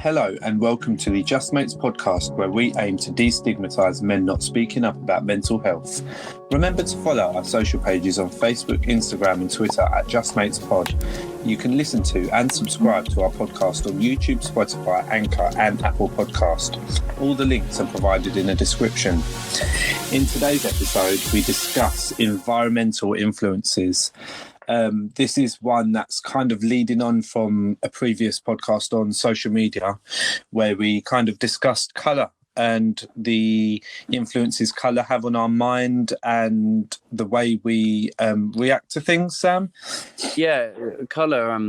Hello and welcome to the Just Mates podcast, where we aim to destigmatise men not speaking up about mental health. Remember to follow our social pages on Facebook, Instagram and Twitter at Just Mates Pod. You can listen to and subscribe to our podcast on YouTube, Spotify, Anchor and Apple Podcast. All the links are provided in the description. In today's episode, we discuss environmental influences. This is one that's kind of leading on from a previous podcast on social media where we kind of discussed colour and the influences colour have on our mind and the way we react to things, Sam. Yeah, colour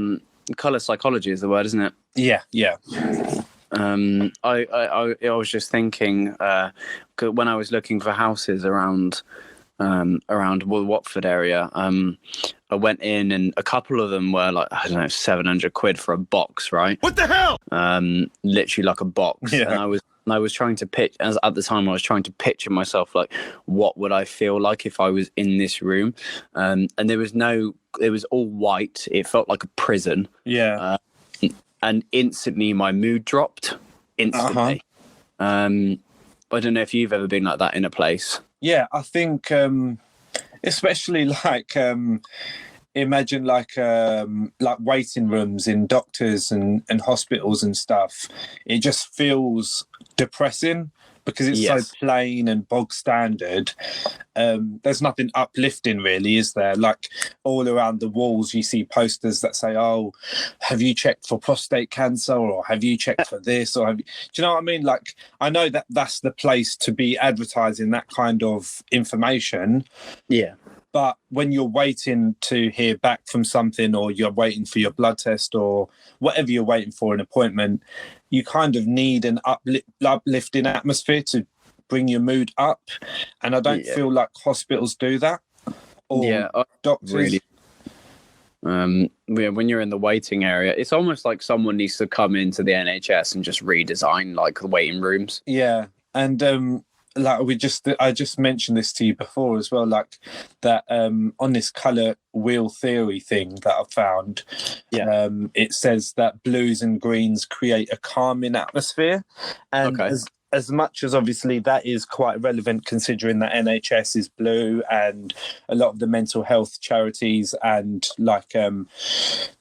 psychology is the word, isn't it? Yeah. I was just thinking when I was looking for houses around the Watford area, I went in and a couple of them were like, I don't know, 700 quid for a box, right? What the hell? Literally like a box. Yeah. And I was trying to pitch, as at the time I was trying to picture myself like, what would I feel like if I was in this room? And it was all white. It felt like a prison. Yeah. And instantly my mood dropped. Instantly. I don't know if you've ever been like that in a place. Yeah, I think especially like imagine like waiting rooms in doctors and hospitals and stuff. It just feels depressing because it's so plain and bog standard. There's nothing uplifting really, is there? Like all around the walls you see posters that say, oh, have you checked for prostate cancer, or have you checked for this, or do you know what I mean? Like, I know that that's the place to be advertising that kind of information. Yeah. But when you're waiting to hear back from something, or you're waiting for your blood test, or whatever you're waiting for, an appointment, you kind of need an uplifting atmosphere to bring your mood up. And I don't feel like hospitals do that. Or doctors. Really. When you're in the waiting area, it's almost like someone needs to come into the NHS and just redesign like the waiting rooms. Yeah. And I just mentioned this to you before as well, like that on this colour wheel theory thing that I've found, it says that blues and greens create a calming atmosphere. And as much as obviously that is quite relevant considering that NHS is blue and a lot of the mental health charities and like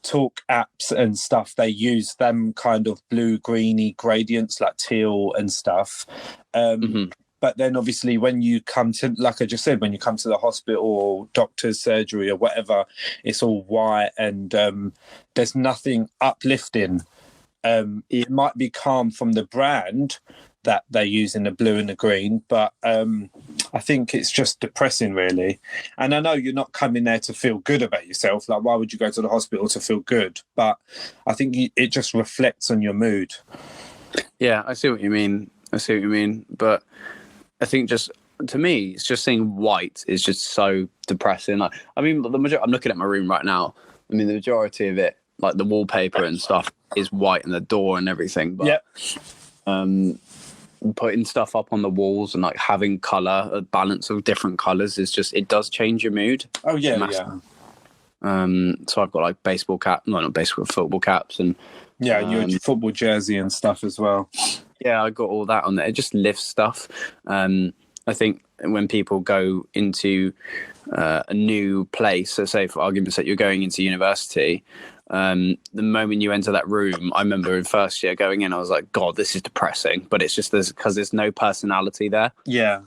talk apps and stuff, they use them kind of blue greeny gradients like teal and stuff. But then obviously when you come to, like I just said, when you come to the hospital or doctor's surgery or whatever, it's all white and there's nothing uplifting. It might be calm from the brand that they use in the blue and the green, but I think it's just depressing really. And I know you're not coming there to feel good about yourself. Like, why would you go to the hospital to feel good? But I think it just reflects on your mood. Yeah, I see what you mean. But I think just, to me, it's just seeing white is just so depressing. Like, I mean, I'm looking at my room right now. I mean, the majority of it, like the wallpaper and stuff, is white, and the door and everything. But putting stuff up on the walls and like having colour, a balance of different colours is just, it does change your mood. Oh yeah, massively. So I've got like football caps and your football jersey and stuff as well. Yeah, I got all that on there. It just lifts stuff. I think when people go into a new place, so say for argument's sake, you're going into university, the moment you enter that room, I remember in first year going in, I was like, God, this is depressing. But it's just because there's no personality there. Yeah.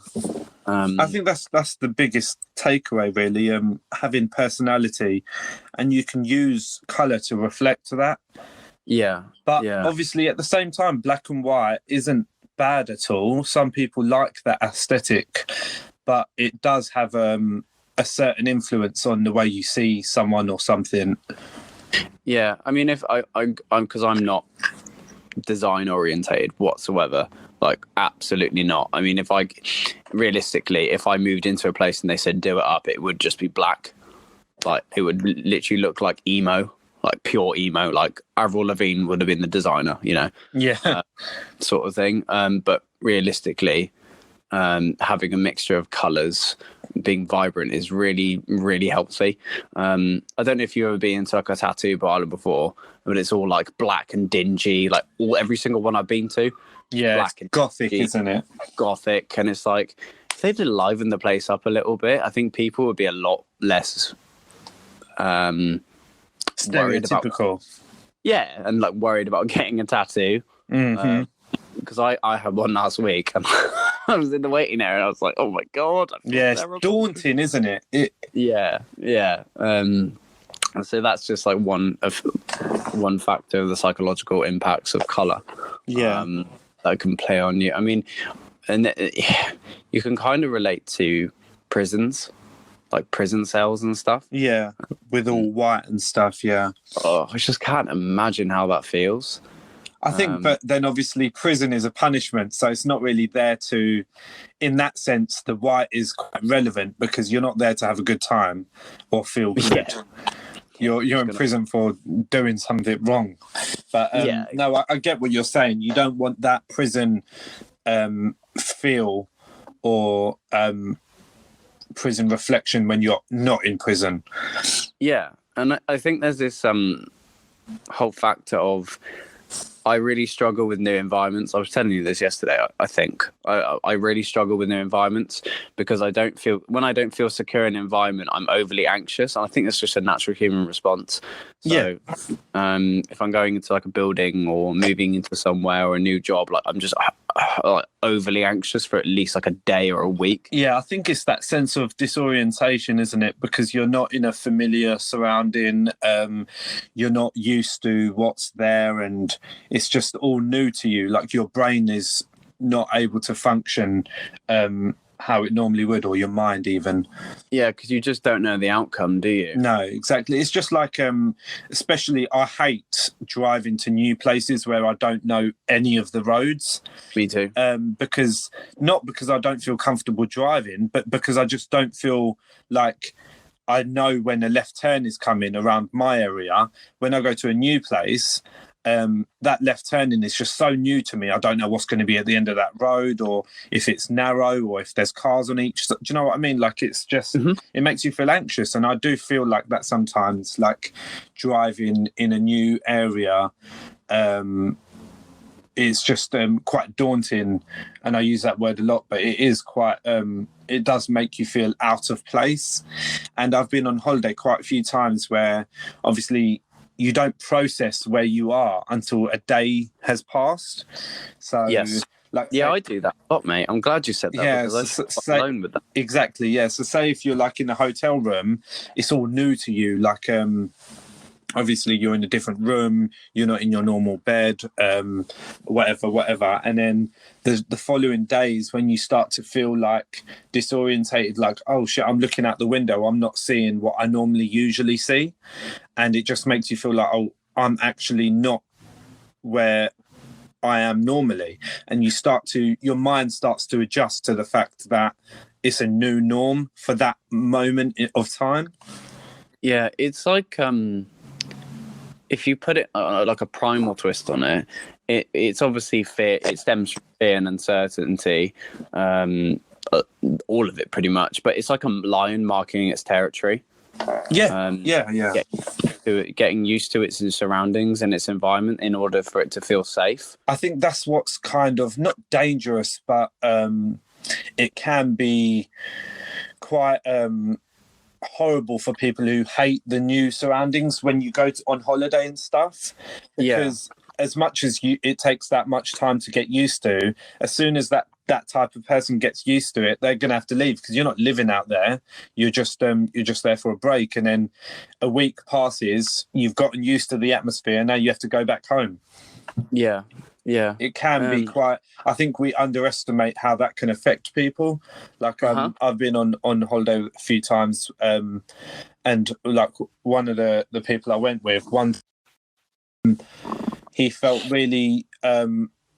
I think that's the biggest takeaway, really, having personality, and you can use colour to reflect that. Yeah. But obviously at the same time, black and white isn't bad at all. Some people like that aesthetic, but it does have a certain influence on the way you see someone or something. Yeah, I mean, if I'm because I'm not design orientated whatsoever, like absolutely not. I mean, if I moved into a place and they said do it up, it would just be black. Like it would literally look like emo, like pure emo. Like Avril Lavigne would have been the designer, you know. Yeah, sort of thing. But realistically, having a mixture of colours, being vibrant is really, really healthy. I don't know if you've ever been to like a tattoo parlour before, but it's all like black and dingy. Like every single one I've been to, black and gothic, dingy, isn't it? Gothic, and it's like if they'd livened the place up a little bit, I think people would be a lot less stereotypical. And like worried about getting a tattoo. Because I had one last week and I was in the waiting area and I was like, oh my God. It's daunting, isn't it? Yeah. So that's just like one factor of the psychological impacts of colour. That can play on you. I mean, and you can kind of relate to prisons, like prison cells and stuff. Yeah, with all white and stuff, yeah. Oh, I just can't imagine how that feels. I think, but then obviously prison is a punishment, so it's not really there to, in that sense, the white is quite relevant because you're not there to have a good time or feel good. Yeah. You're in prison for doing something wrong. But no, I get what you're saying. You don't want that prison feel or prison reflection when you're not in prison. Yeah, and I think there's this whole factor of I really struggle with new environments. I was telling you this yesterday. I think I really struggle with new environments because when I don't feel secure in an environment, I'm overly anxious. And I think that's just a natural human response. So, if I'm going into like a building or moving into somewhere or a new job, like I'm just overly anxious for at least like a day or a week. Yeah, I think it's that sense of disorientation, isn't it? Because you're not in a familiar surrounding. You're not used to what's there, and it's just all new to you. Like your brain is not able to function how it normally would, or your mind even. Yeah, because you just don't know the outcome, do you? No, exactly. It's just like, especially I hate driving to new places where I don't know any of the roads. Me too. Because I don't feel comfortable driving, but because I just don't feel like I know when a left turn is coming around my area. When I go to a new place, that left turning is just so new to me. I don't know what's going to be at the end of that road, or if it's narrow, or if there's cars on each. Do you know what I mean? Like it's just, it makes you feel anxious. And I do feel like that sometimes, like driving in a new area, it's just quite daunting. And I use that word a lot, but it is quite, it does make you feel out of place. And I've been on holiday quite a few times where obviously you don't process where you are until a day has passed. So yes. I do that a lot, mate. I'm glad you said that. Yeah, because I'm alone with that. Exactly, yeah. So say if you're like in a hotel room, it's all new to you. Like obviously you're in a different room, you're not in your normal bed, whatever. And then the following days when you start to feel like disorientated, like, oh shit, I'm looking out the window, I'm not seeing what I normally usually see. And it just makes you feel like, oh, I'm actually not where I am normally. And your mind starts to adjust to the fact that it's a new norm for that moment of time. Yeah, it's like if you put it like a primal twist on it, it's obviously fear. It stems from fear and uncertainty, all of it pretty much. But it's like a lion marking its territory. Getting used to its surroundings and its environment in order for it to feel safe. I think that's what's kind of not dangerous, but it can be quite horrible for people who hate the new surroundings when you go on holiday and stuff, because as much as it takes that much time to get used to, as soon as that type of person gets used to it, they're going to have to leave, because you're not living out there. You're just there for a break, and then a week passes, you've gotten used to the atmosphere, and now you have to go back home. Yeah It can be quite, I think we underestimate how that can affect people. Like I've been on holiday a few times, and like one of the people I went with, he felt really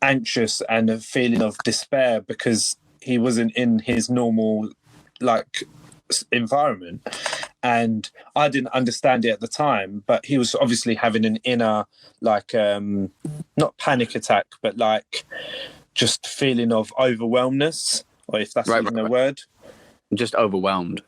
anxious and a feeling of despair because he wasn't in his normal like environment, and I didn't understand it at the time, but he was obviously having an inner like not panic attack, but like just feeling of overwhelmness, or if that's even a word. Just overwhelmed.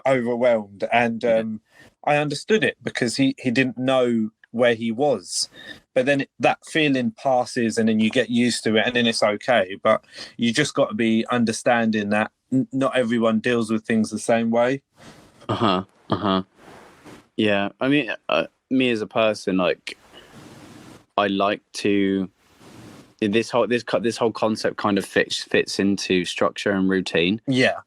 Overwhelmed. And I understood it because he didn't know where he was. But then that feeling passes, and then you get used to it, and then it's okay. But you just got to be understanding that not everyone deals with things the same way. Yeah, I mean, me as a person, like, I like to. This whole concept kind of fits into structure and routine. Yeah.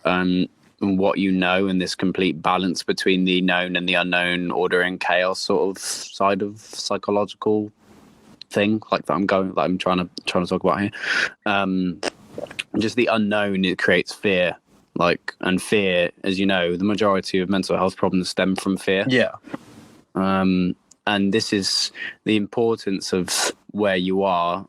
And what you know, and this complete balance between the known and the unknown, order and chaos sort of side of psychological thing, like that I'm trying to talk about here. Just the unknown, it creates fear. Like, and fear, as you know, the majority of mental health problems stem from fear. Yeah. And this is the importance of where you are,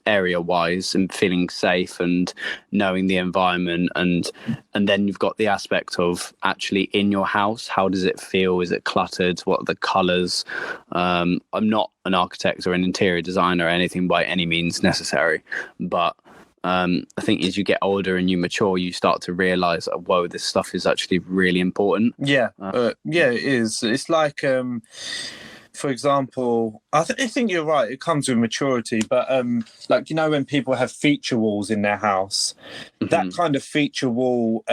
area-wise, and feeling safe and knowing the environment, and then you've got the aspect of actually in your house. How does it feel? Is it cluttered? What are the colours? I'm not an architect or an interior designer or anything by any means necessary, but I think as you get older and you mature, you start to realise, whoa, this stuff is actually really important. Yeah, yeah, it is. It's like, for example, I think you're right. It comes with maturity, but like, you know, when people have feature walls in their house, that kind of feature wall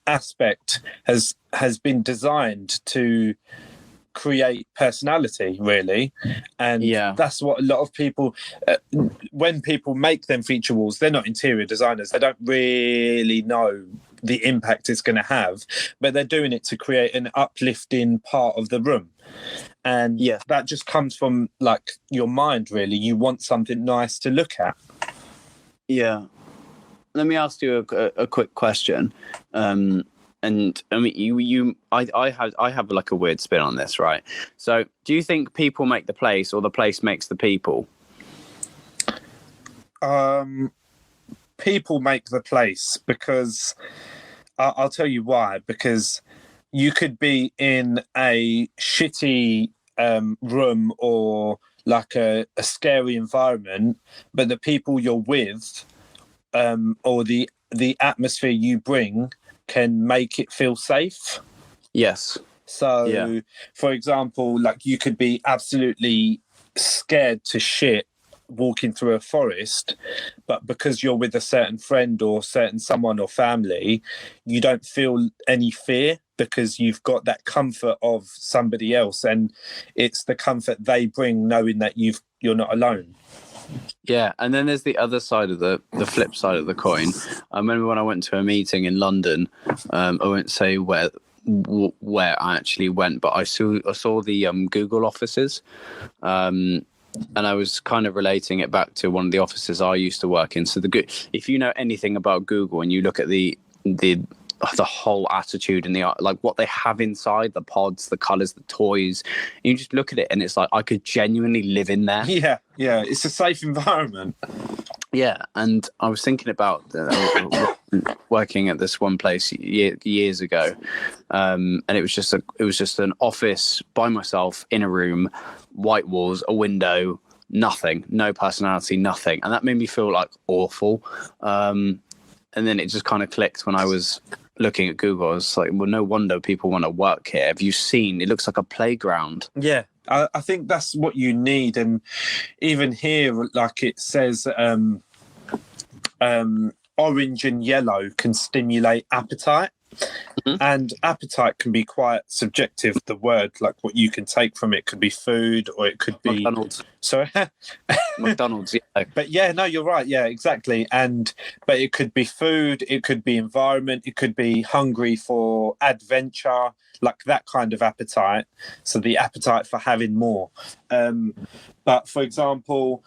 aspect has been designed to create personality, really. And that's what a lot of people, when people make them feature walls, they're not interior designers. They don't really know the impact it's going to have, but they're doing it to create an uplifting part of the room. And that just comes from, like, your mind, really. You want something nice to look at. Yeah. Let me ask you a quick question. And I mean, I have like a weird spin on this, right? So, do you think people make the place, or the place makes the people? People make the place, because I'll tell you why. Because you could be in a shitty room, or like a scary environment, but the people you're with, or the atmosphere you bring, can make it feel safe. Yes. So, for example, like, you could be absolutely scared to shit walking through a forest, but because you're with a certain friend or certain someone or family, you don't feel any fear, because you've got that comfort of somebody else, and it's the comfort they bring, knowing that you're not alone. Yeah, and then there's the other side of the flip side of the coin. I remember when I went to a meeting in London. I won't say where I actually went, but I saw the Google offices, and I was kind of relating it back to one of the offices I used to work in. So if you know anything about Google, and you look at the whole attitude and like what they have inside, the pods, the colors, the toys, and you just look at it and it's like, I could genuinely live in there. Yeah, it's a safe environment. Yeah, and I was thinking about working at this one place years ago, and it was just an office by myself in a room, white walls, a window, nothing, no personality, nothing, and that made me feel like awful. And then it just kind of clicked when I was looking at Google. I was like, well, no wonder people want to work here. Have you seen? It looks like a playground. Yeah, I think that's what you need. And even here, like it says, orange and yellow can stimulate appetite. And appetite can be quite subjective. The word, like, what you can take from it could be food, or it could be McDonald's. Sorry, McDonald's. Yeah. But yeah, no, you're right. Yeah, exactly. But it could be food, it could be environment, it could be hungry for adventure, like that kind of appetite. So the appetite for having more. But for example,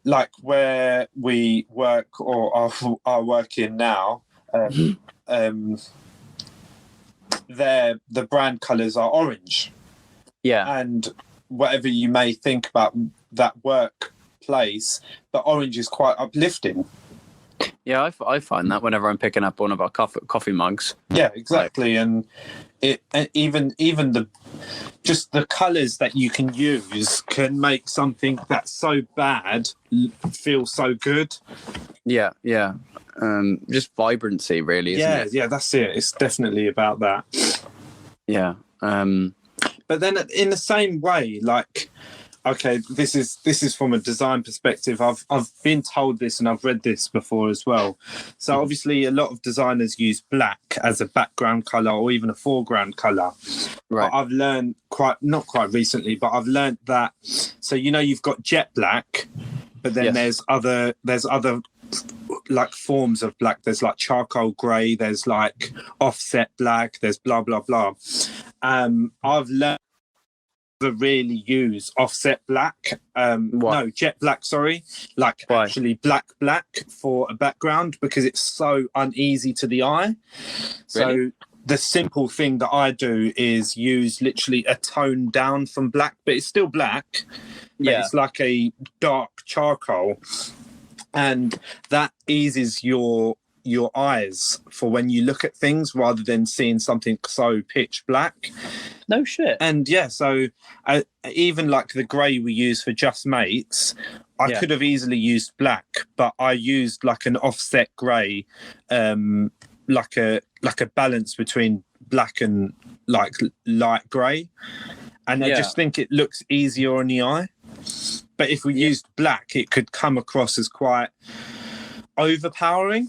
like where we work, or are working now, the brand colours are orange. Yeah. And whatever you may think about that workplace, the orange is quite uplifting. Yeah, I find that whenever I'm picking up one of our coffee mugs. Yeah, exactly. And even the colours that you can use can make something that's so bad feel so good. Yeah. Just vibrancy, really, isn't it? Yeah, that's it. It's definitely about that. Yeah. But then in the same way, like, okay, this is from a design perspective. I've been told this and I've read this before as well. So obviously a lot of designers use black as a background color or even a foreground color. Right. But I've learned not quite recently, but I've learned that, so you've got jet black, but then there's other like forms of black. There's like charcoal grey, there's like offset black, there's blah blah blah. I've learned to really use offset black, jet black, sorry, like Why? Actually black for a background, because it's so uneasy to the eye. So Really? the simple thing that I do is use literally a tone down from black, but it's still black, but it's like a dark charcoal, and that eases your eyes for when you look at things, rather than seeing something so pitch black. No shit. And so even like the grey we use for Just Mates, I could have easily used black, but I used like an offset grey, like a balance between black and like light grey, and I just think it looks easier on the eye. But if we used black, it could come across as quite overpowering.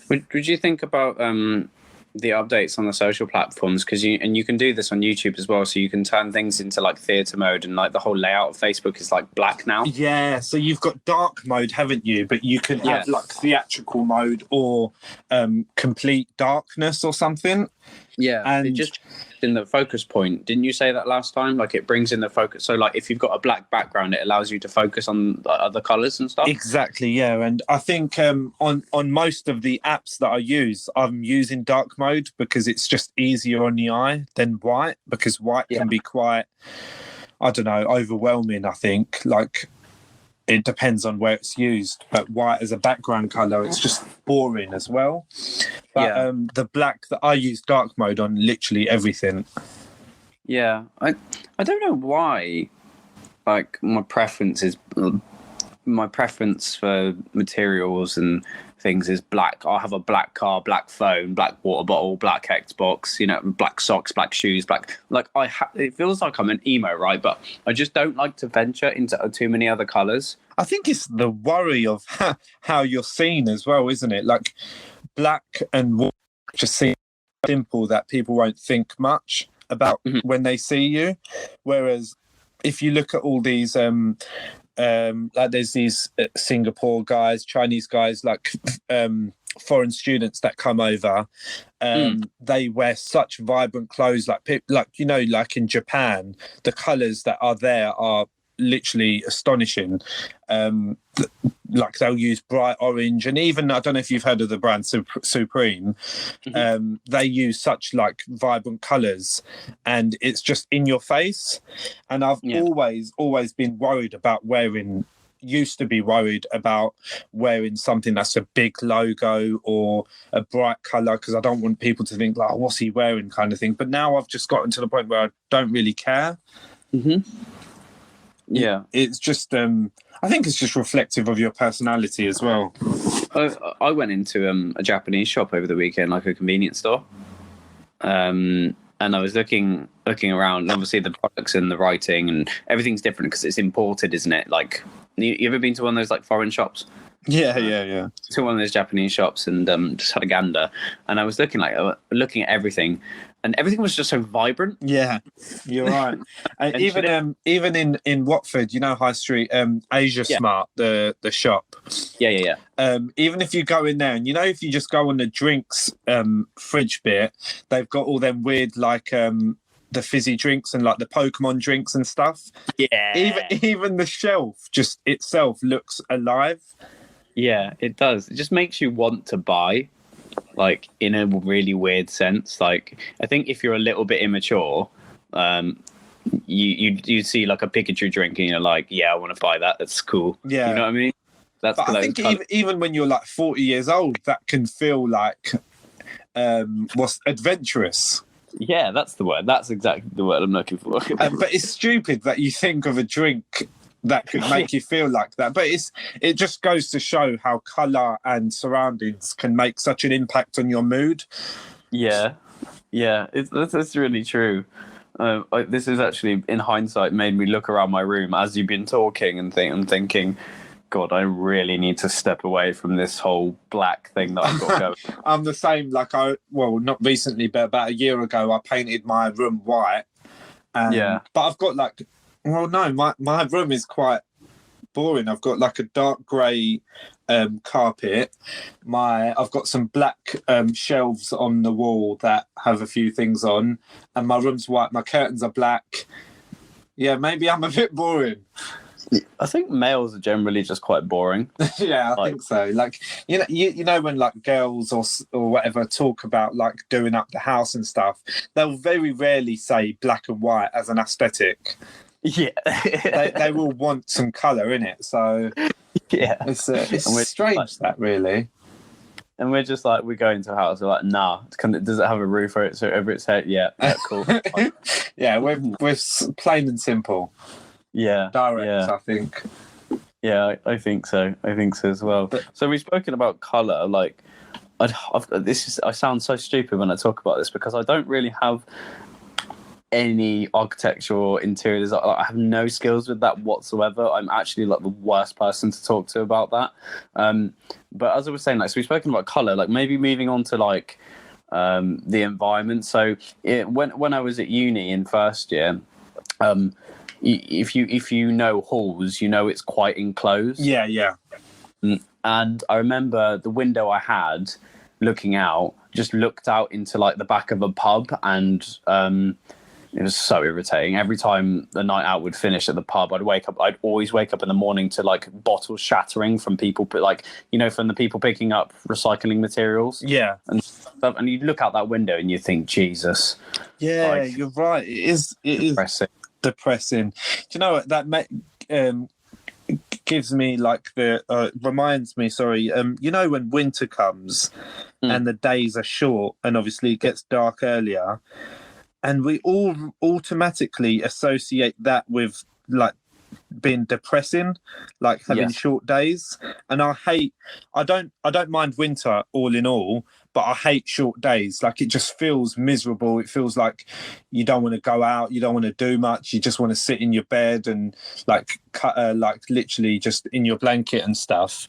Would you think about the updates on the social platforms? Because you can do this on YouTube as well, so you can turn things into like theatre mode, and like the whole layout of Facebook is like black now. Yeah, so you've got dark mode, haven't you? But you can have like theatrical mode or complete darkness or something. Yeah, and it just in the focus point. Didn't you say that last time? Like it brings in the focus. So like if you've got a black background, it allows you to focus on other colours and stuff. Exactly, yeah. And I think on most of the apps that I use, I'm using dark mode because it's just easier on the eye than white, because white can be quite, I don't know, overwhelming, I think. Like, it depends on where it's used, but white as a background colour, it's just boring as well. But the black that I use dark mode on literally everything. Yeah, I don't know why. Like my preference for materials and things is black. I'll have a black car, black phone, black water bottle, black Xbox, black socks, black shoes, black. Like it feels like I'm an emo, right? But I just don't like to venture into too many other colours. I think it's the worry of how you're seen as well, isn't it? Like black and white just seem simple that people won't think much about when they see you. Whereas if you look at all these like there's these Singapore guys, Chinese guys, like foreign students that come over, they wear such vibrant clothes, like in Japan, the colours that are there are literally astonishing. Like they'll use bright orange, and even, I don't know if you've heard of the brand Supreme, they use such like vibrant colours, and it's just in your face. And I've always been worried about used to be worried about wearing something that's a big logo or a bright colour, because I don't want people to think like, what's he wearing, kind of thing. But now I've just gotten to the point where I don't really care. Yeah, it's just I think it's just reflective of your personality as well. I went into a Japanese shop over the weekend, like a convenience store, and I was looking around, and obviously the products and the writing and everything's different because it's imported, isn't it? Like, you ever been to one of those like foreign shops? Yeah. To one of those Japanese shops, and just had a gander, and I was looking at everything, and everything was just so vibrant. Yeah, you're right. And even in Watford, High Street, Asia Smart, the shop. Yeah. Even if you go in there, and if you just go on the drinks fridge bit, they've got all them weird like the fizzy drinks and like the Pokemon drinks and stuff. Yeah. Even the shelf just itself looks alive. Yeah, it does. It just makes you want to buy, like, in a really weird sense. Like, I think if you're a little bit immature, you see like a Pikachu drink and you're like, yeah, I want to buy that. That's cool. Yeah, you know what I mean? But I think even when you're like 40 years old, that can feel like what's adventurous. Yeah, that's the word. That's exactly the word I'm looking for. But it's stupid that you think of a drink that could make you feel like that. But it just goes to show how colour and surroundings can make such an impact on your mood. Yeah, that's really true. This is actually, in hindsight, made me look around my room as you've been talking and I'm thinking, God, I really need to step away from this whole black thing that I've got going. I'm the same. Like not recently, but about a year ago, I painted my room white. But I've got my room is quite boring. I've got like a dark grey carpet. I've got some black shelves on the wall that have a few things on, and my room's white. My curtains are black. Yeah, maybe I'm a bit boring. I think males are generally just quite boring. Yeah, I think so. Like, you know when like girls or whatever talk about like doing up the house and stuff, they'll very rarely say black and white as an aesthetic. Yeah, they will want some colour in it. So yeah, it's strange like, that really. And we're just like, we go into a house, we're like, nah, does it have a roof over its head? Yeah, cool. Yeah, we're plain and simple. Yeah, direct. Yeah. I think. Yeah, I think so. I think so as well. So we've spoken about colour. Like, I sound so stupid when I talk about this because I don't really have any architecture or interior design. I have no skills with that whatsoever. I'm actually like the worst person to talk to about that. But as I was saying, like, so we've spoken about colour. Like, maybe moving on to like the environment. So when I was at uni in first year. If you know halls, you know it's quite enclosed. Yeah. And I remember the window I had looking out just looked out into like the back of a pub, and it was so irritating. Every time the night out would finish at the pub, I'd always wake up in the morning to like bottles shattering from people, from the people picking up recycling materials. Yeah. And stuff. And you look out that window and you think, Jesus. Yeah, like, you're right. It is depressing. Do you know what that gives me like reminds me? Sorry, when winter comes and the days are short and obviously it gets dark earlier, and we all automatically associate that with like being depressing, like having short days. And I don't mind winter all in all, but I hate short days. Like, it just feels miserable. It feels like you don't want to go out, you don't want to do much, you just want to sit in your bed and like literally just in your blanket and stuff.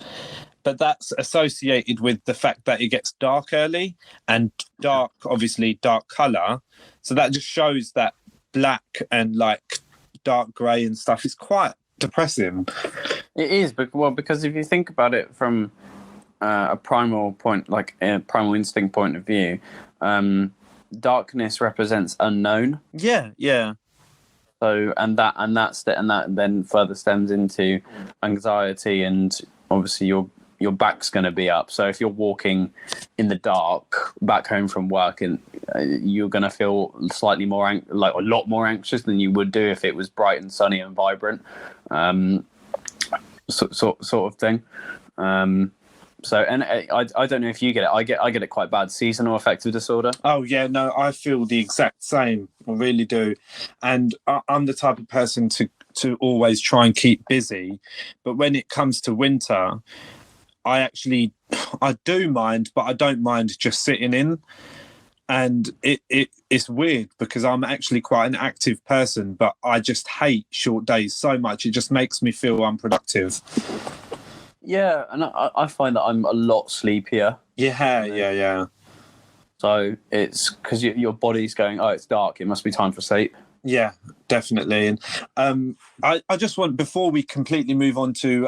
But that's associated with the fact that it gets dark early, and dark, obviously dark colour. So that just shows that black and like dark grey and stuff is quite depressing. It is, because if you think about it from a primal point, like a primal instinct point of view, darkness represents unknown. Yeah. So and that then further stems into anxiety, and obviously your back's going to be up. So if you're walking in the dark back home from work, and you're going to feel slightly more a lot more anxious than you would do if it was bright and sunny and vibrant, sort of thing. So, and I don't know if you get it. I get it quite bad. Seasonal affective disorder. Oh yeah, no, I feel the exact same. I really do, and I'm the type of person to always try and keep busy, but when it comes to winter, I do mind, but I don't mind just sitting in. And it's weird because I'm actually quite an active person, but I just hate short days so much. It just makes me feel unproductive. Yeah, and I find that I'm a lot sleepier. Yeah. So it's because your body's going, oh, it's dark, it must be time for sleep. Yeah, definitely. And I just want, before we completely move on to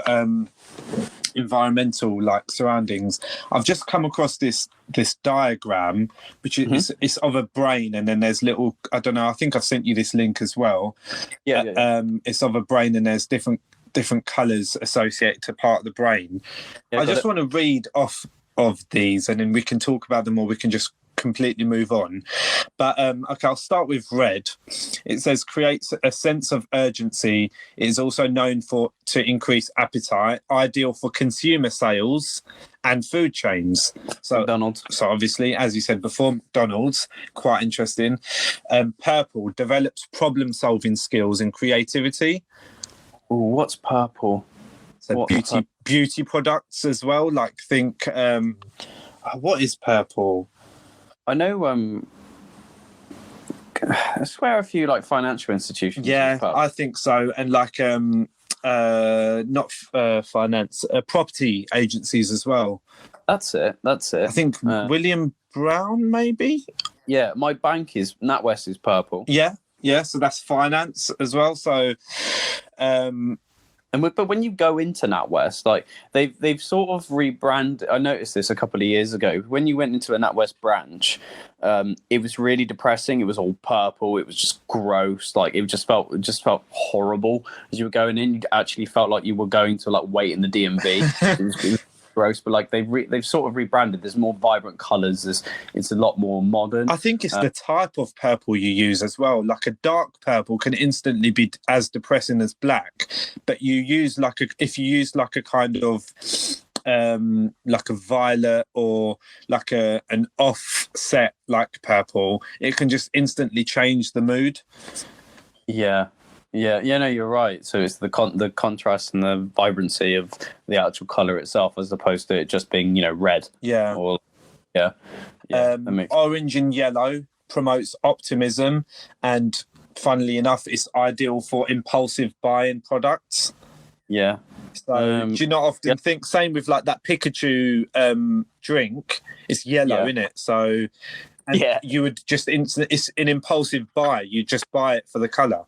environmental like surroundings, I've just come across this diagram, which is it's of a brain, and then there's little, I don't know, I think I've sent you this link as well. Yeah. It's of a brain, and there's different colours associated to part of the brain. I just want to read off of these, and then we can talk about them, or we can just completely move on. But okay, I'll start with red. It says creates a sense of urgency. It is also known to increase appetite, ideal for consumer sales and food chains. So McDonald's. So obviously, as you said before, McDonald's, quite interesting. Purple develops problem-solving skills and creativity. Ooh, what's purple? So beauty products as well. Like think, what is purple? I know, I swear a few like financial institutions. Yeah, I think so, and like not finance, property agencies as well. That's it. I think William Brown, maybe. Yeah, my bank is NatWest is purple. Yeah, so that's finance as well. So, but when you go into NatWest, like they've sort of rebranded. I noticed this a couple of years ago. When you went into a NatWest branch, it was really depressing. It was all purple. It was just gross. Like it just felt horrible as you were going in. You actually felt like you were going to like wait in the DMV. It was gross, but like they've sort of rebranded. There's more vibrant colours. It's a lot more modern. I think it's the type of purple you use as well. Like a dark purple can instantly be as depressing as black, but if you use like a kind of like a violet or like an offset like purple, it can just instantly change the mood. Yeah, no, you're right. So it's the contrast and the vibrancy of the actual color itself, as opposed to it just being, red. Yeah. Orange and yellow promotes optimism, and funnily enough, it's ideal for impulsive buying products. Yeah. So do you not often think, same with like that Pikachu drink, it's yellow in it. So you would just, it's an impulsive buy. You just buy it for the color.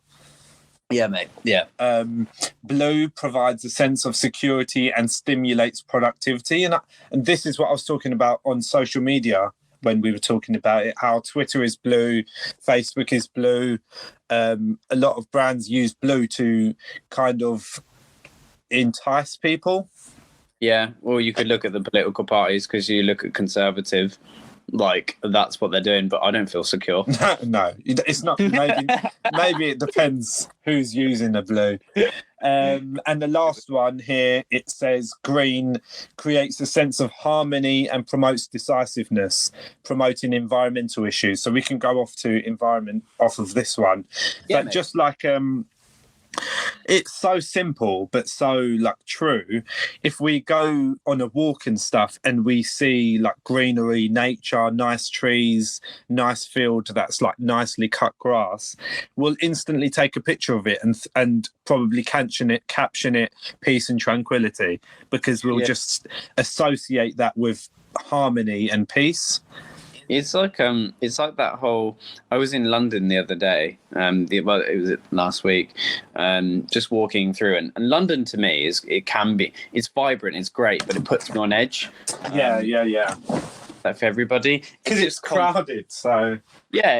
Yeah, mate. Yeah. Blue provides a sense of security and stimulates productivity. And this is what I was talking about on social media when we were talking about it, how Twitter is blue, Facebook is blue. A lot of brands use blue to kind of entice people. Yeah, or you could look at the political parties, because you look at Conservative, like that's what they're doing, but I don't feel secure. No, it's not. Maybe it depends who's using the blue. And the last one here, it says green creates a sense of harmony and promotes decisiveness, promoting environmental issues. So we can go off to environment off of this one, but mate. Just like it's so simple but so like true. If we go on a walk and stuff and we see like greenery, nature, nice trees, nice field that's like nicely cut grass, we'll instantly take a picture of it and probably caption it peace and tranquility, because we'll just associate that with harmony and peace. It's like that whole. I was in London the other day. It was last week. Just walking through, and London to me it's vibrant, it's great, but it puts me on edge. Yeah. Like for everybody, because it's crowded. So yeah,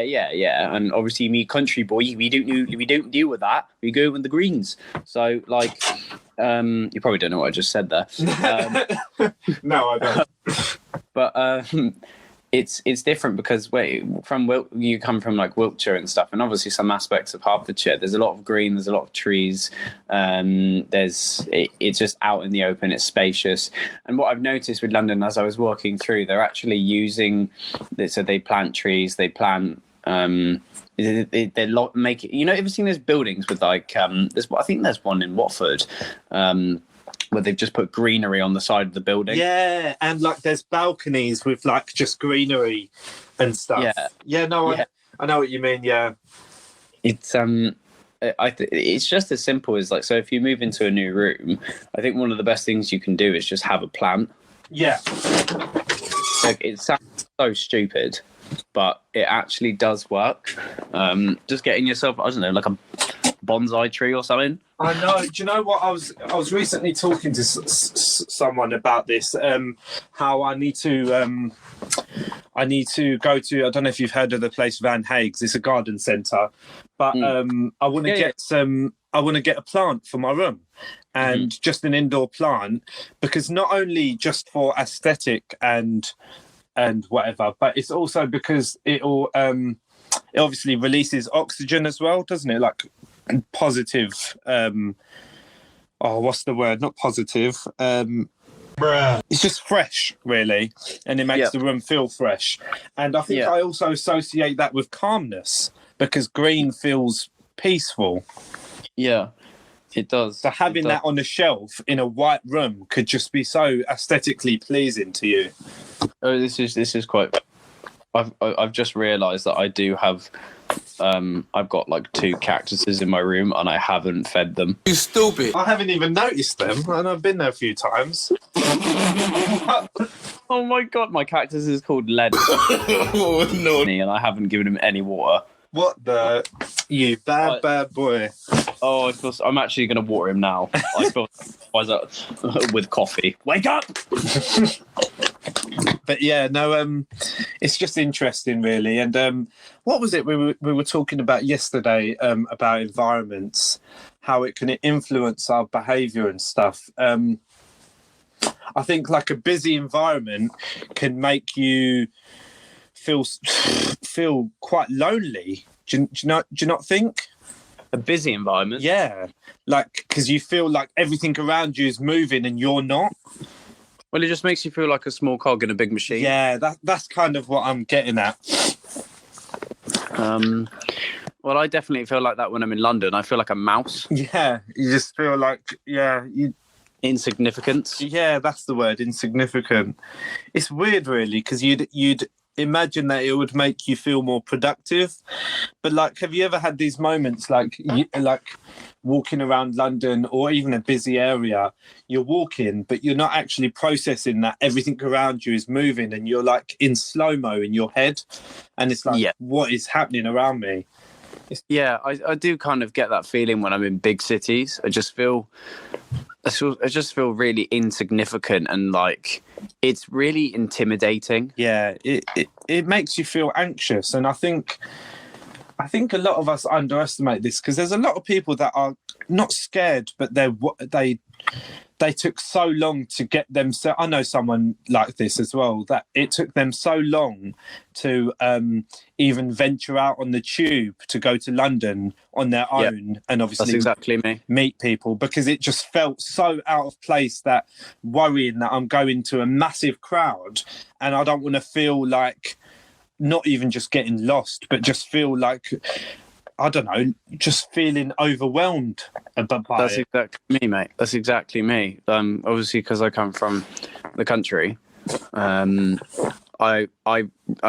and obviously me, country boy, we don't deal with that. We go with the greens. So like, you probably don't know what I just said there. No, I don't. But it's different because you come from like Wiltshire and stuff, and obviously some aspects of Hertfordshire. There's a lot of green, there's a lot of trees. It's just out in the open. It's spacious. And what I've noticed with London as I was walking through, they're actually using. So they plant trees. They plant. They make it. Ever seen those buildings with like? I think there's one in Watford. Where they've just put greenery on the side of the building. Yeah, and like there's balconies with like just greenery and stuff. I know what you mean. Yeah, it's it's just as simple as like, so if you move into a new room, I think one of the best things you can do is just have a plant. Yeah, like it sounds so stupid, but it actually does work. Just getting yourself, I don't know, like a bonsai tree or something. I know. Do you know what? I was recently talking to someone about this. How I need to go to. I don't know if you've heard of the place Van Hagues. It's a garden centre, but I want to get some. I want to get a plant for my room, and just an indoor plant, because not only just for aesthetic and whatever, but it's also because it obviously releases oxygen as well, doesn't it? Like positive what's the word, not positive, it's just fresh really, and it makes the room feel fresh. And I think I also associate that with calmness, because green feels peaceful. It does. So having that on a shelf in a white room could just be so aesthetically pleasing to you. This is quite. I've just realised that I do have I've got like 2 cactuses in my room, and I haven't fed them. You stupid. I haven't even noticed them, and I've been there a few times. Oh my god, my cactus is called Lenny. Oh, no. And I haven't given him any water. What the? You bad boy. Oh, I'm actually going to water him now. I feel with coffee. Wake up! But yeah, no, it's just interesting, really. And what was it we were talking about yesterday about environments, how it can influence our behaviour and stuff. I think like a busy environment can make you feel quite lonely. Do you not think? A busy environment? Yeah, like because you feel like everything around you is moving and you're not. Well, it just makes you feel like a small cog in a big machine. Yeah, that's kind of what I'm getting at. Well, I definitely feel like that when I'm in London. I feel like a mouse. Yeah, you just feel like Insignificance. Yeah, that's the word, insignificant. It's weird, really, because you'd imagine that it would make you feel more productive. But like, have you ever had these moments like walking around London or even a busy area? You're walking, but you're not actually processing that everything around you is moving, and you're like in slow-mo in your head, and it's like, what is happening around me? Yeah, I do kind of get that feeling when I'm in big cities. I just feel really insignificant, and like it's really intimidating. Yeah, it makes you feel anxious, and I think a lot of us underestimate this because there's a lot of people that are not scared, but they took so long to get themselves. I know someone like this as well, that it took them so long to even venture out on the tube to go to London on their own, and obviously that's exactly me. Meet people, because it just felt so out of place, that worrying that I'm going to a massive crowd and I don't want to feel like not even just getting lost, but just feel like, I don't know, just feeling overwhelmed by That's it. exactly me, mate. That's exactly me. Obviously, because I come from the country, I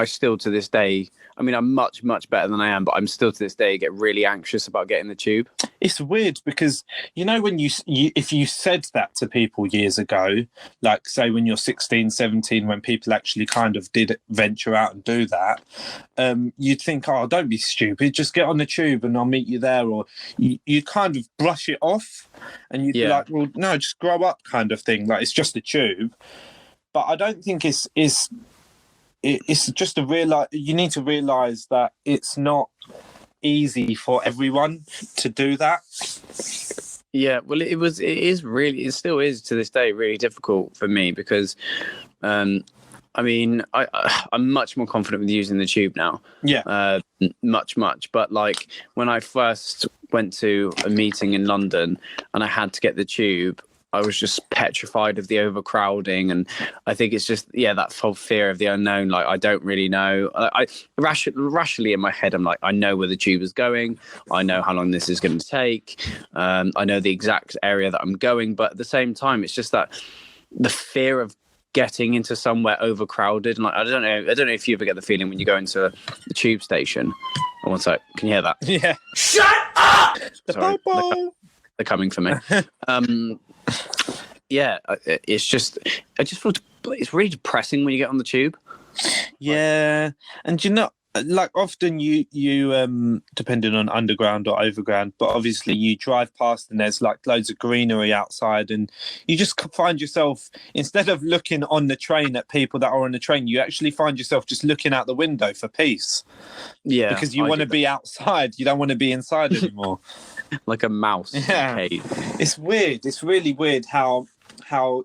still to this day. I mean, I'm much better than I am, but I'm still to this day get really anxious about getting the tube. It's weird because, you know, when you if you said that to people years ago, like say when you're 16, 17, when people actually kind of did venture out and do that, you'd think, oh, don't be stupid, just get on the tube and I'll meet you there. Or you'd kind of brush it off and you'd be like, well, no, just grow up kind of thing. Like, it's just a tube. But I don't think it's just you need to realise that it's not easy for everyone to do that. Yeah, well, it still is to this day really difficult for me because, I mean, I'm much more confident with using the tube now. Yeah. Much. But like when I first went to a meeting in London and I had to get the tube, I was just petrified of the overcrowding, and I think it's just that whole fear of the unknown. Like, I don't really know. I rationally in my head, I'm like, I know where the tube is going. I know how long this is going to take. I know the exact area that I'm going, but at the same time, it's just that the fear of getting into somewhere overcrowded. And like, I don't know if you ever get the feeling when you go into the tube station. Oh, one sec. Can you hear that? Yeah. Shut up! Sorry, they're coming for me. Yeah, it's just, I just feel it's really depressing when you get on the tube. Yeah, and you know, like often you depending on underground or overground, but obviously you drive past and there's like loads of greenery outside, and you just find yourself, instead of looking on the train at people that are on the train, you actually find yourself just looking out the window for peace. Yeah, because you want to be outside, you don't want to be inside anymore. Like a mouse. Yeah, it's weird. It's really weird how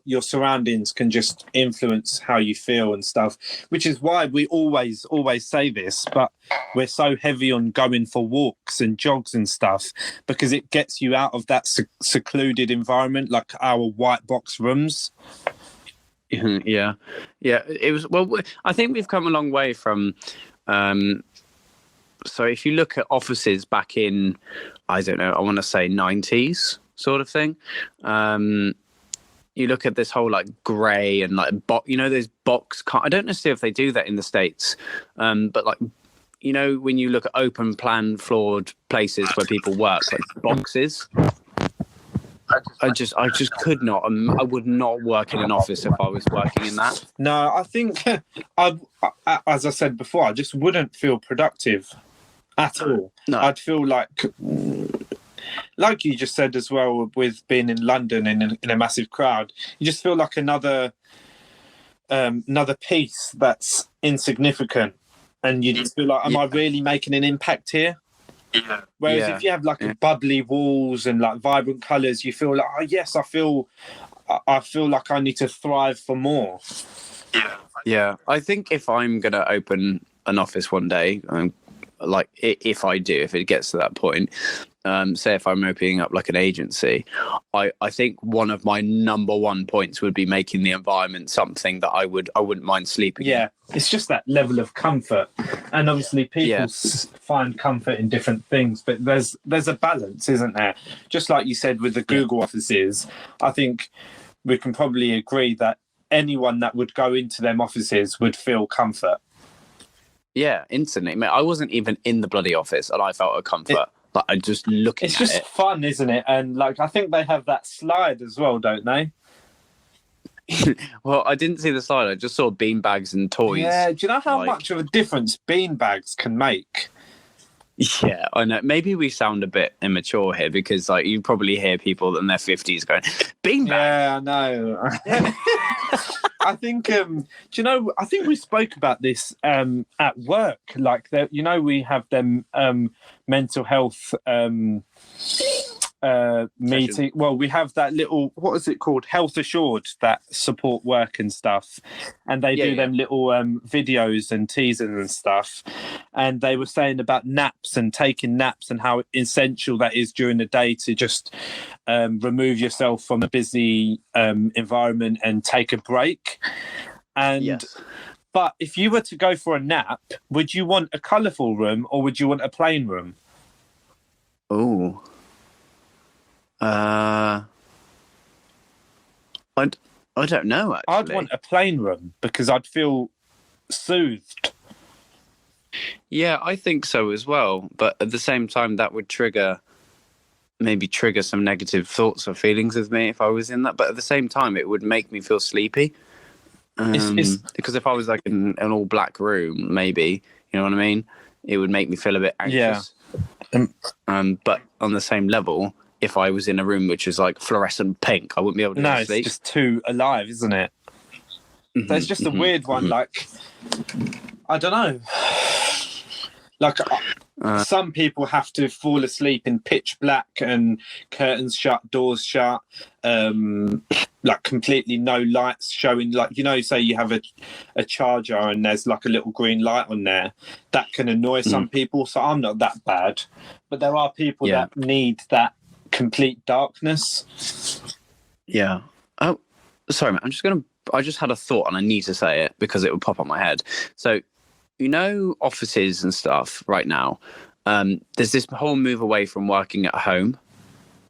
your surroundings can just influence how you feel and stuff, which is why we always say this, but we're so heavy on going for walks and jogs and stuff, because it gets you out of that secluded environment, like our white box rooms. Yeah, it was, well, I think we've come a long way from so if you look at offices back in, I don't know, I want to say 90s sort of thing, you look at this whole like grey and like those box. I don't necessarily if they do that in the States, but like when you look at open plan floored places where people work, like boxes. I just could not. I would not work in an office if I was working in that. No, I think, as I said before, I just wouldn't feel productive at all. No. I'd feel like you just said as well, with being in London in a massive crowd, you just feel like another piece that's insignificant, and you just feel like, am I really making an impact here? Yeah. Whereas if you have like bubbly walls and like vibrant colours, you feel like, oh yes, I feel like I need to thrive for more. Yeah. I think if I'm gonna open an office one day, like if it gets to that point, say if I'm opening up like an agency, I think one of my number one points would be making the environment something that I wouldn't mind sleeping in. Yeah, it's just that level of comfort, and obviously people find comfort in different things, but there's a balance, isn't there? Just like you said with the Google offices, I think we can probably agree that anyone that would go into them offices would feel comfort. Yeah, instantly. Mate, I wasn't even in the bloody office, and I felt a comfort. Like I just looking at it. It's just fun, isn't it? And like I think they have that slide as well, don't they? Well, I didn't see the slide. I just saw beanbags and toys. Yeah, do you know how much of a difference beanbags can make? Yeah, I know. Maybe we sound a bit immature here because, like, you probably hear people in their 50s going, beanbag. Yeah, I know. I think, do you know, I think we spoke about this at work. Like, we have them mental health meeting. Well, we have that little, what is it called? Health Assured, that support work and stuff. And they do them little videos and teasers and stuff. And they were saying about naps and taking naps and how essential that is during the day to just remove yourself from a busy environment and take a break. And but if you were to go for a nap, would you want a colourful room or would you want a plain room? Oh. I don't know, actually. I'd want a plain room because I'd feel soothed. Yeah, I think so as well. But at the same time, that would trigger some negative thoughts or feelings with me if I was in that. But at the same time, it would make me feel sleepy. Because if I was like in an all black room, maybe, you know what I mean? It would make me feel a bit anxious. Yeah. But on the same level, if I was in a room which is like fluorescent pink, I wouldn't be able to go to sleep. It's just too alive, isn't it? There's just a weird one, like, I don't know. Like, some people have to fall asleep in pitch black and curtains shut, doors shut, like completely no lights showing. Like, say you have a charger and there's like a little green light on there. That can annoy some people, so I'm not that bad. But there are people that need that complete darkness. Yeah. Oh, sorry, man. I just had a thought and I need to say it because it would pop on my head. So, offices and stuff right now, there's this whole move away from working at home.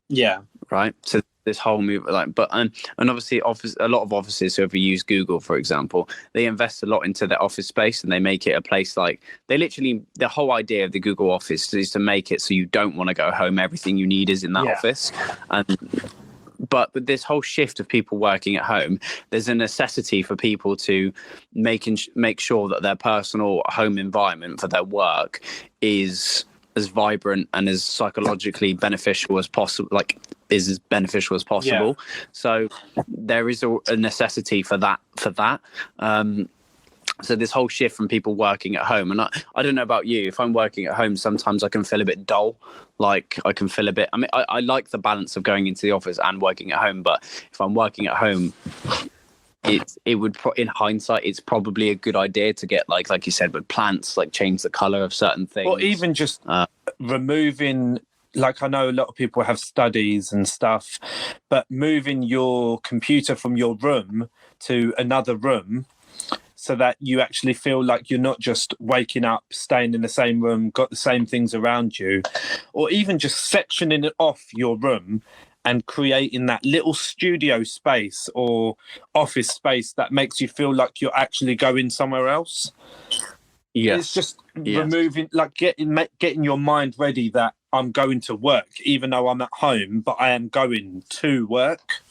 Yeah. Right. So this whole move, and obviously a lot of offices who ever use Google, for example, they invest a lot into their office space and they make it a place the whole idea of the Google office is to make it so you don't want to go home. Everything you need is in that office. But with this whole shift of people working at home, there's a necessity for people to make sure that their personal home environment for their work is as vibrant and as psychologically beneficial as possible, is as beneficial as possible. Yeah. So there is a necessity for that. So this whole shift from people working at home, and I don't know about you, if I'm working at home, sometimes I can feel a bit dull. Like I can feel a bit, I like the balance of going into the office and working at home, but if I'm working at home, it would, in hindsight, it's probably a good idea to get like you said, with plants, like change the color of certain things. Or even just removing, like I know a lot of people have studies and stuff, but moving your computer from your room to another room, so that you actually feel like you're not just waking up, staying in the same room, got the same things around you, or even just sectioning it off your room and creating that little studio space or office space that makes you feel like you're actually going somewhere else. It's just removing, like getting your mind ready that I'm going to work, even though I'm at home, but I am going to work.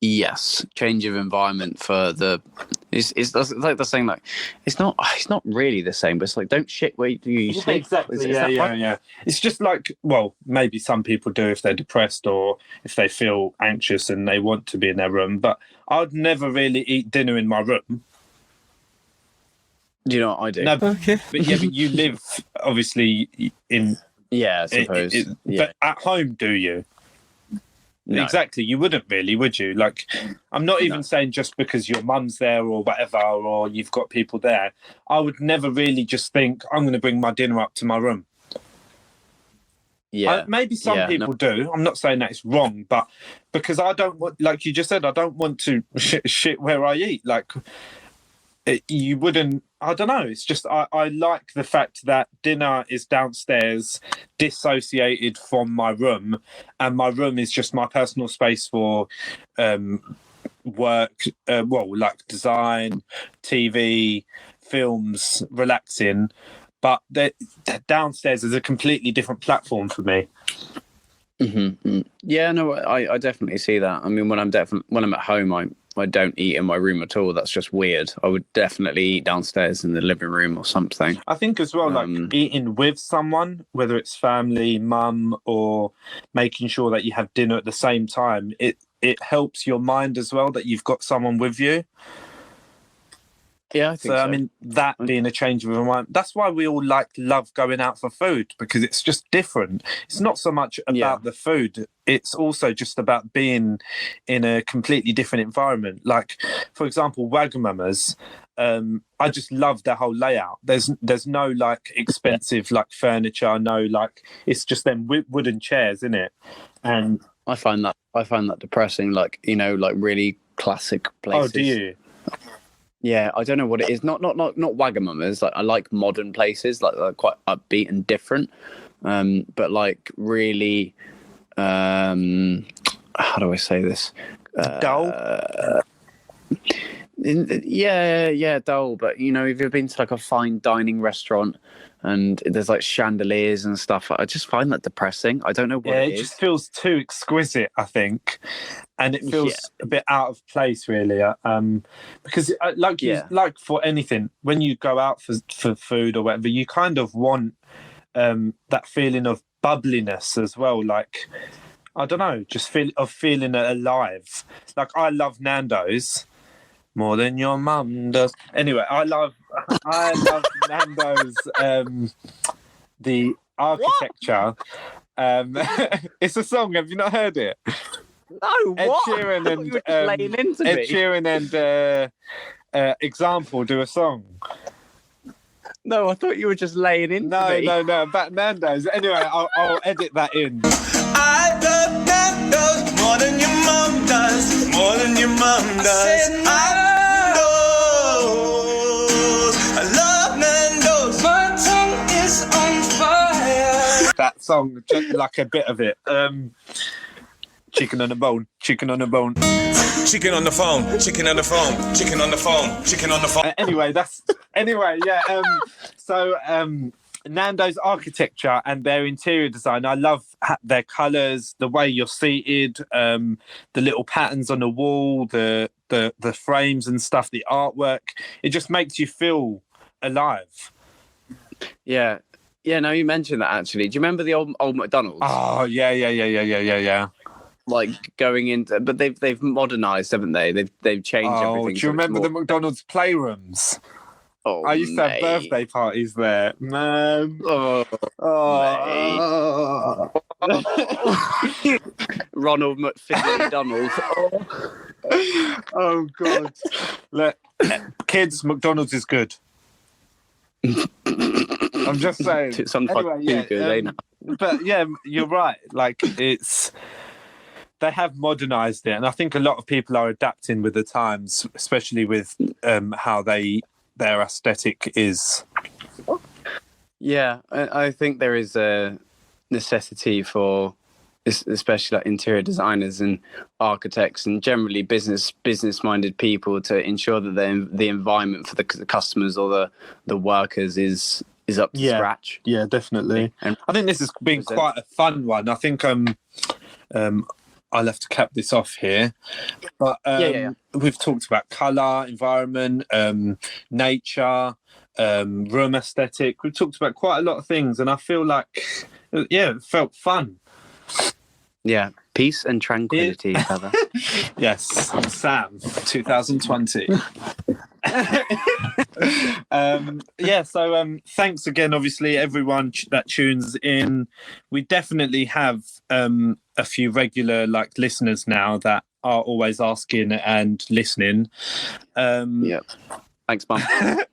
Yes, change of environment for the. It's like they're saying, like it's not really the same, but it's like don't shit where you sleep. Exactly. Yeah. It's just like, well, maybe some people do if they're depressed or if they feel anxious and they want to be in their room, but I'd never really eat dinner in my room. Do you know what I do? No, okay. But you live obviously in. Yeah, I suppose. But at home, do you? No. Exactly. You wouldn't really, would you? Like, I'm not even saying just because your mum's there or whatever, or you've got people there. I would never really just think, I'm going to bring my dinner up to my room. Yeah. Maybe some people do. I'm not saying that it's wrong, but because I don't want, like you just said, I don't want to shit where I eat. Like, you wouldn't. I don't know. It's just I like the fact that dinner is downstairs, dissociated from my room, and my room is just my personal space for work. Like design, TV, films, relaxing. But downstairs is a completely different platform for me. Mm-hmm. Yeah, no, I definitely see that. I mean, when I'm at home, I don't eat in my room at all. That's just weird. I would definitely eat downstairs in the living room or something. I think as well, like eating with someone, whether it's family, mum, or making sure that you have dinner at the same time, it helps your mind as well that you've got someone with you. Yeah, I think so. I mean, that being a change of environment, that's why we all love going out for food, because it's just different. It's not so much about the food. It's also just about being in a completely different environment. Like, for example, Wagamama's, I just love their whole layout. There's no like expensive like furniture, no like, it's just them wooden chairs, isn't it? And I find that depressing. Like, you know, like really classic places. Oh, do you? Yeah, I don't know what it is. Not Wagamama's. Like, I like modern places, like they're quite upbeat and different. But like really, how do I say this? Dull. Yeah, dull. But you know, if you've been to like a fine dining restaurant and there's like chandeliers and stuff, I just find that depressing. I don't know what it is. It just feels too exquisite, I think, and it feels a bit out of place, really. Because like for anything, when you go out for food or whatever, you kind of want that feeling of bubbliness as well. Like, I don't know, just feeling alive. Like, I love Nando's more than your mum does. Anyway, I love Nando's. The architecture. It's a song. Have you not heard it? No. What? Ed Sheeran and Example do a song. No, I thought you were just laying into me. No, about Nando's. Anyway, I'll edit that in. I love Nando's more than your mom does. More than your mom does. I love Nando's. My tongue is on fire. That song, just like a bit of it. Chicken on the bone. Chicken on the bone. Chicken on the phone. Chicken on the phone. Chicken on the phone. Chicken on the phone. So Nando's architecture and their interior design, I love their colours, the way you're seated, the little patterns on the wall, the frames and stuff, the artwork. It just makes you feel alive. Yeah. Yeah, no, you mentioned that actually. Do you remember the old McDonald's? Oh, yeah. Like going into, but they've modernised, haven't they? They've changed everything. Do you remember the McDonald's playrooms? Oh, I used to have birthday parties there, man. Ronald McFiddly Donald. Oh God! Look, kids, McDonald's is good. I'm just saying. It's sometimes too good, ain't it? But yeah, you're right. Like, they have modernized it, and I think a lot of people are adapting with the times, especially with how their aesthetic is. Yeah, I think there is a necessity for especially like interior designers and architects and generally business minded people, to ensure that the environment for the customers or the workers is up to scratch. Yeah, definitely. And I think this has been quite a fun one. I think I'll have to cap this off here, but we've talked about colour, environment, nature, room aesthetic. We've talked about quite a lot of things, and I feel like, it felt fun. Yeah, peace and tranquility, Heather. Yes, Sam, 2020. So thanks again, obviously, everyone that tunes in. We definitely have a few regular listeners now that are always asking and listening. Thanks, Mum.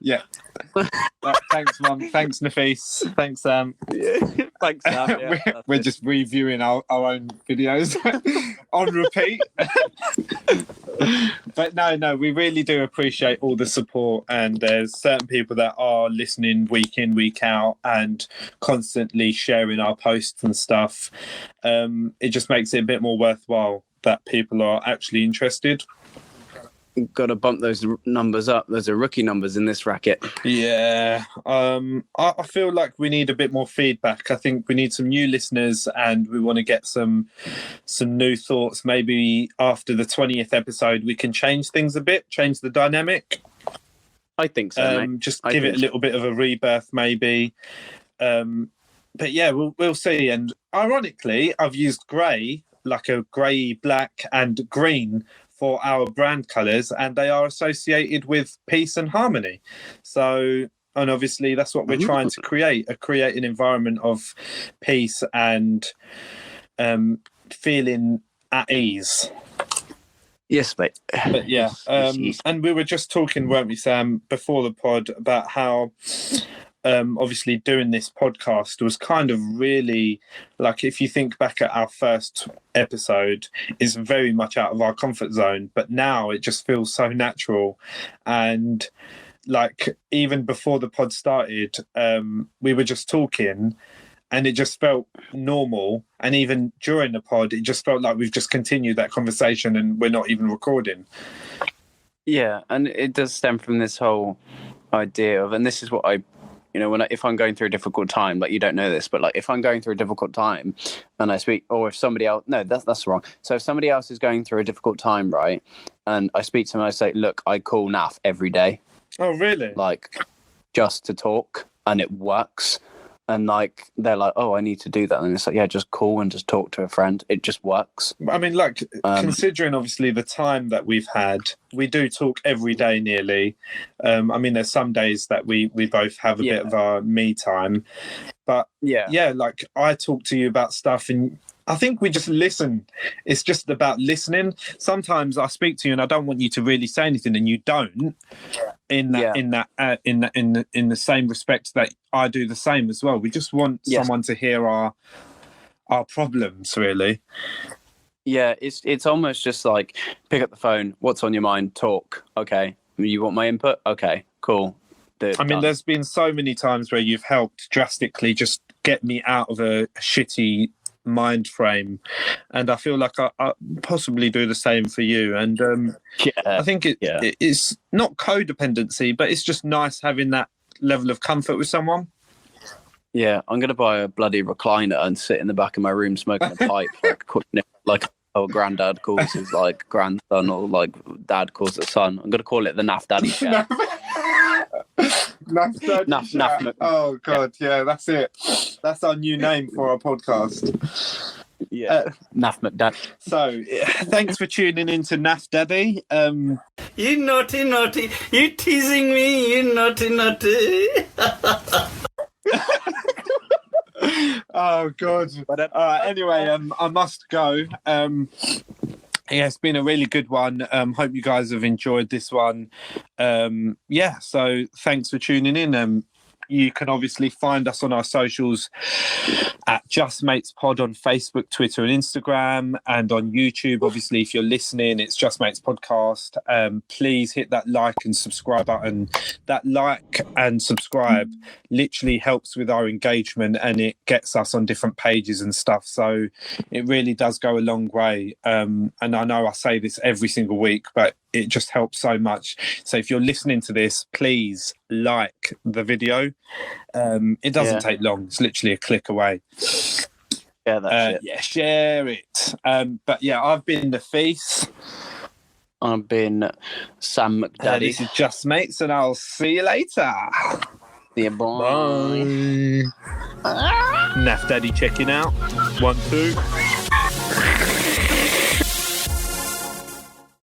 Yeah. Thanks, Mum. Thanks, Nafees. Thanks, Sam. Thanks, Sam. Yeah, we're just reviewing our own videos on repeat. But no, we really do appreciate all the support, and there's certain people that are listening week in, week out, and constantly sharing our posts and stuff. It just makes it a bit more worthwhile that people are actually interested. Got to bump those numbers up. Those are rookie numbers in this racket. Yeah. I feel like we need a bit more feedback. I think we need some new listeners, and we want to get some new thoughts. Maybe after the 20th episode, we can change things a bit, change the dynamic. I think so, mate. Just give it a little bit of a rebirth, maybe. But yeah, we'll see. And ironically, I've used grey, like a grey, black and green for our brand colours, and they are associated with peace and harmony. So, and obviously that's what we're trying to create an environment of peace and feeling at ease. Yes, mate. But yeah, yes. And we were just talking, weren't we, Sam, before the pod, about how obviously doing this podcast was kind of really, like, if you think back at our first episode, is very much out of our comfort zone, but now it just feels so natural. And like, even before the pod started, we were just talking and it just felt normal, and even during the pod it just felt like we've just continued that conversation and we're not even recording. Yeah, and it does stem from this whole idea of, and this is what I, if I'm going through a difficult time, like, you don't know this, but like, if I'm going through a difficult time and I speak, or if somebody else, no, that's wrong. So if somebody else is going through a difficult time, right, and I speak to them, I say, look, I call Naf every day. Oh, really? Like, just to talk, and it works. And like, they're like, oh, I need to do that. And it's like, yeah, just call and just talk to a friend. It just works. I mean, like, considering obviously the time that we've had, we do talk every day nearly. I mean, there's some days that we both have a bit of our me time. But yeah, like, I talk to you about stuff and I think we just listen. It's just about listening. Sometimes I speak to you and I don't want you to really say anything, and you don't. In the same respect that I do the same as well. We just want someone to hear our problems, really. Yeah, it's almost just like, pick up the phone. What's on your mind? Talk. Okay. You want my input? Okay. Cool. I mean, there's been so many times where you've helped drastically just get me out of a shitty mind frame, and I feel like I possibly do the same for you. And I think it's not codependency, but it's just nice having that level of comfort with someone. Yeah, I'm gonna buy a bloody recliner and sit in the back of my room smoking a pipe, like our granddad calls his like grandson, or like dad calls the son. I'm gonna call it the Naf Daddy Chat. Naf. Oh god, yeah, that's it. That's our new name for our podcast. Yeah, Naf McDad. So, thanks for tuning in to Naf Daddy. You naughty, you teasing me, you naughty. Oh god. Anyway, I must go. Yeah, it's been a really good one. Hope you guys have enjoyed this one. So thanks for tuning in. You can obviously find us on our socials at Just Mates Pod on Facebook, Twitter, and Instagram, and on YouTube. Obviously, if you're listening, it's Just Mates Podcast. Please hit that like and subscribe button. That like and subscribe literally helps with our engagement, and it gets us on different pages and stuff. So it really does go a long way. And I know I say this every single week, but it just helps so much. So if you're listening to this, please like the video. It doesn't take long. It's literally a click away. Yeah, that's it. Yeah, share it. But yeah, I've been Nafees. I've been Sam McDaddy. This is Just Mates, and I'll see you later. See you, bye. Naf Daddy checking out. 1, 2.